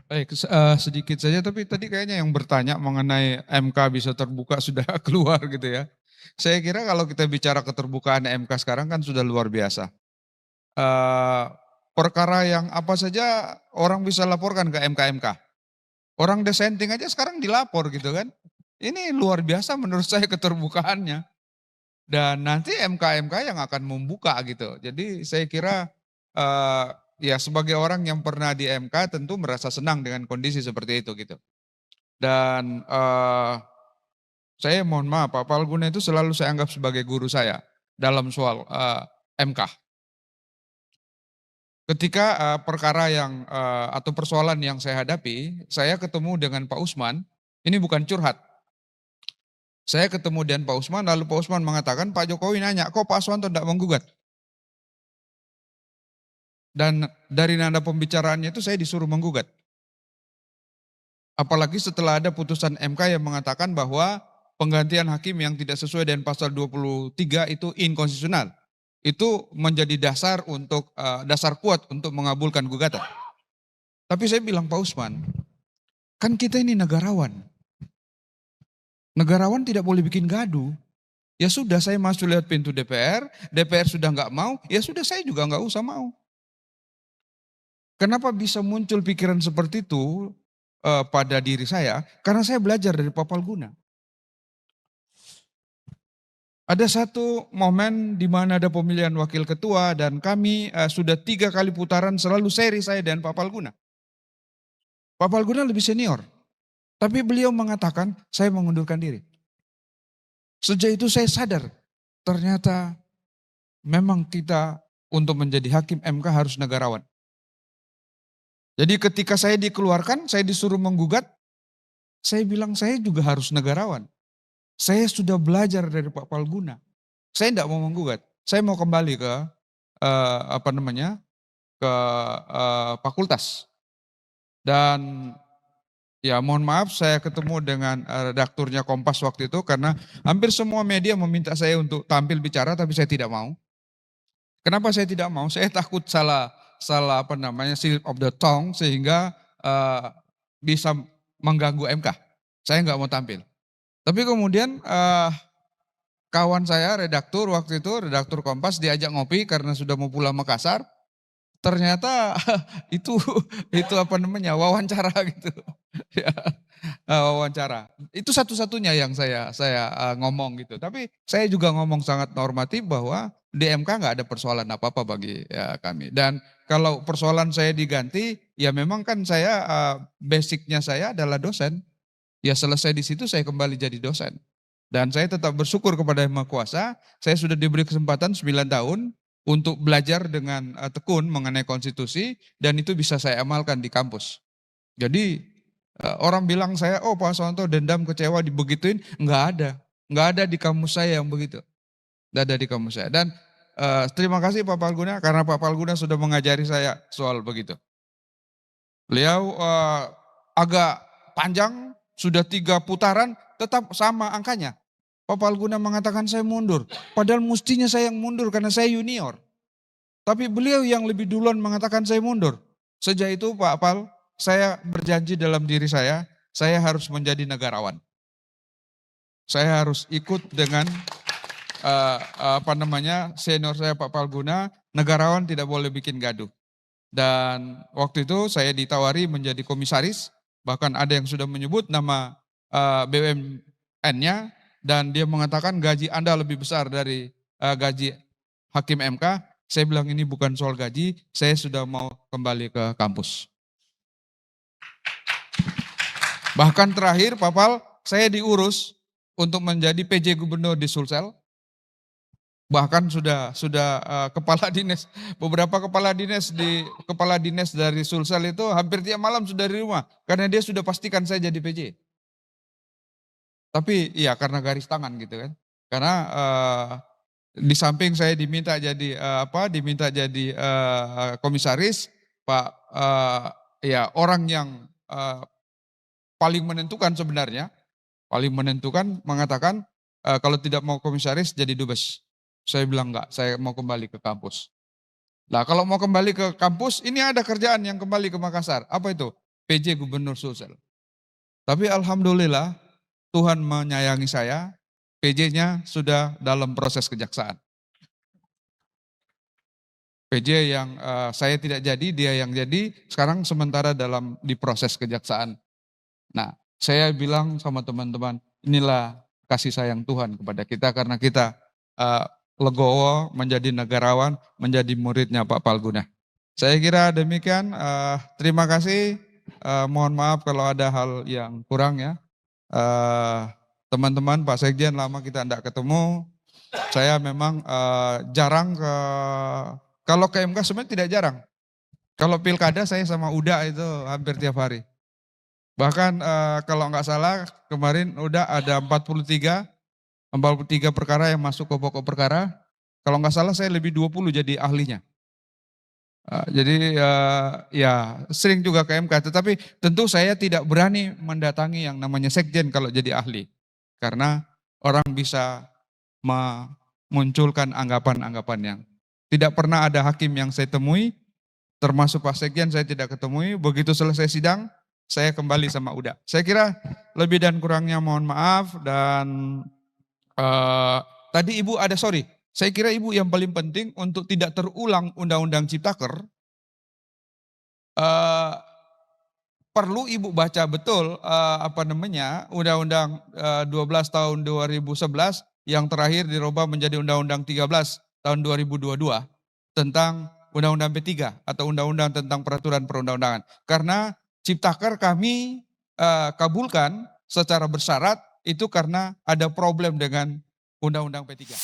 Baik, sedikit saja tapi tadi kayaknya yang bertanya mengenai MK bisa terbuka sudah keluar gitu ya. Saya kira kalau kita bicara keterbukaan MK sekarang kan sudah luar biasa. Eee, Perkara yang apa saja orang bisa laporkan ke MK-MK. Orang dissenting aja sekarang dilapor gitu kan. Ini luar biasa menurut saya keterbukaannya. Dan nanti MK-MK yang akan membuka gitu. Jadi saya kira, eee, ya sebagai orang yang pernah di MK tentu merasa senang dengan kondisi seperti itu gitu. Dan, saya mohon maaf Pak Palguna itu selalu saya anggap sebagai guru saya dalam soal, MK. Ketika, perkara yang, atau persoalan yang saya hadapi, saya ketemu dengan Pak Usman, ini bukan curhat. Saya ketemu dengan Pak Usman, lalu Pak Usman mengatakan, "Pak Jokowi nanya, kok Pak Aswanto tidak menggugat?" Dan dari nada pembicaraannya itu saya disuruh menggugat. Apalagi setelah ada putusan MK yang mengatakan bahwa penggantian hakim yang tidak sesuai dengan pasal 23 itu inkonstitusional. Itu menjadi dasar untuk dasar kuat untuk mengabulkan gugatan. Tapi saya bilang Pak Usman, kan kita ini negarawan. Negarawan tidak boleh bikin gaduh. Ya sudah saya masuk lewat pintu DPR, DPR sudah nggak mau, ya sudah saya juga nggak usah mau. Kenapa bisa muncul pikiran seperti itu pada diri saya? Karena saya belajar dari Pak Palguna. Ada satu momen di mana ada pemilihan wakil ketua dan kami sudah 3 kali putaran selalu seri saya dan Pak Palguna. Pak Palguna lebih senior, tapi beliau mengatakan saya mengundurkan diri. Sejak itu saya sadar, ternyata memang kita untuk menjadi hakim MK harus negarawan. Jadi ketika saya dikeluarkan, saya disuruh menggugat, saya bilang saya juga harus negarawan. Saya sudah belajar dari Pak Palguna. Saya tidak mau menggugat, saya mau kembali ke apa namanya, ke fakultas. Dan ya mohon maaf saya ketemu dengan redakturnya Kompas waktu itu karena hampir semua media meminta saya untuk tampil bicara tapi saya tidak mau. Kenapa saya tidak mau? Saya takut salah salah apa namanya slip of the tongue sehingga bisa mengganggu MK. Saya nggak mau tampil. Tapi kemudian kawan saya redaktur waktu itu, redaktur Kompas diajak ngopi karena sudah mau pulang Makassar. Ternyata itu apa namanya wawancara gitu. Ya, wawancara. Itu satu-satunya yang saya ngomong gitu. Tapi saya juga ngomong sangat normatif bahwa di MK nggak ada persoalan apa-apa bagi ya, kami. Dan kalau persoalan saya diganti, ya memang kan saya basicnya saya adalah dosen. Ya selesai di situ saya kembali jadi dosen. Dan saya tetap bersyukur kepada Yang Maha Kuasa, saya sudah diberi kesempatan 9 tahun untuk belajar dengan tekun mengenai konstitusi dan itu bisa saya amalkan di kampus. Jadi orang bilang saya, oh Pak Aswanto dendam kecewa dibegituin, enggak ada. Enggak ada di kamus saya yang begitu. Enggak ada di kamus saya. Dan terima kasih Pak Palguna karena Pak Palguna sudah mengajari saya soal begitu. Beliau agak panjang, sudah 3 putaran, tetap sama angkanya. Pak Palguna mengatakan saya mundur. Padahal mestinya saya yang mundur karena saya junior. Tapi beliau yang lebih duluan mengatakan saya mundur. Sejak itu Pak Pal, saya berjanji dalam diri saya harus menjadi negarawan. Saya harus ikut dengan apa namanya senior saya Pak Palguna, negarawan tidak boleh bikin gaduh. Dan waktu itu saya ditawari menjadi komisaris, bahkan ada yang sudah menyebut nama BUMN-nya dan dia mengatakan gaji Anda lebih besar dari gaji hakim MK. Saya bilang ini bukan soal gaji, saya sudah mau kembali ke kampus. Bahkan terakhir Pak Pal, saya diurus untuk menjadi PJ Gubernur di Sulsel. Bahkan sudah kepala dinas, beberapa kepala dinas dari Sulsel itu hampir tiap malam sudah di rumah karena dia sudah pastikan saya jadi PJ. Tapi iya karena garis tangan gitu kan. Karena di samping saya diminta jadi komisaris, Pak ya orang yang paling menentukan sebenarnya, paling menentukan mengatakan kalau tidak mau komisaris jadi dubes. Saya bilang enggak, saya mau kembali ke kampus. Nah kalau mau kembali ke kampus, ini ada kerjaan yang kembali ke Makassar. Apa itu? PJ Gubernur Sulsel. Tapi alhamdulillah Tuhan menyayangi saya, PJ-nya sudah dalam proses kejaksaan. PJ yang saya tidak jadi, dia yang jadi, sekarang sementara di proses kejaksaan. Nah, saya bilang sama teman-teman, inilah kasih sayang Tuhan kepada kita karena kita legowo menjadi negarawan, menjadi muridnya Pak Palguna. Saya kira demikian, terima kasih, mohon maaf kalau ada hal yang kurang ya. Teman-teman, Pak Sekjen lama kita tidak ketemu, saya memang jarang kalau ke MK sebenarnya tidak jarang. Kalau pilkada saya sama Uda itu hampir tiap hari. Bahkan kalau nggak salah kemarin udah ada 43 perkara yang masuk ke pokok perkara. Kalau nggak salah saya lebih 20 jadi ahlinya. Jadi ya sering juga ke MK, tetapi tentu saya tidak berani mendatangi yang namanya sekjen kalau jadi ahli. Karena orang bisa memunculkan anggapan-anggapan yang tidak pernah ada hakim yang saya temui, termasuk Pak Sekjen saya tidak ketemui, begitu selesai sidang, saya kembali sama Uda. Saya kira lebih dan kurangnya mohon maaf dan tadi Ibu ada sorry, saya kira Ibu yang paling penting untuk tidak terulang Undang-Undang Ciptaker, perlu Ibu baca betul Undang-Undang 12 tahun 2011 yang terakhir dirubah menjadi Undang-Undang 13 tahun 2022 tentang Undang-Undang P3 atau Undang-Undang tentang peraturan perundang-undangan. Karena Ciptaker kami kabulkan secara bersyarat itu karena ada problem dengan Undang-Undang P3.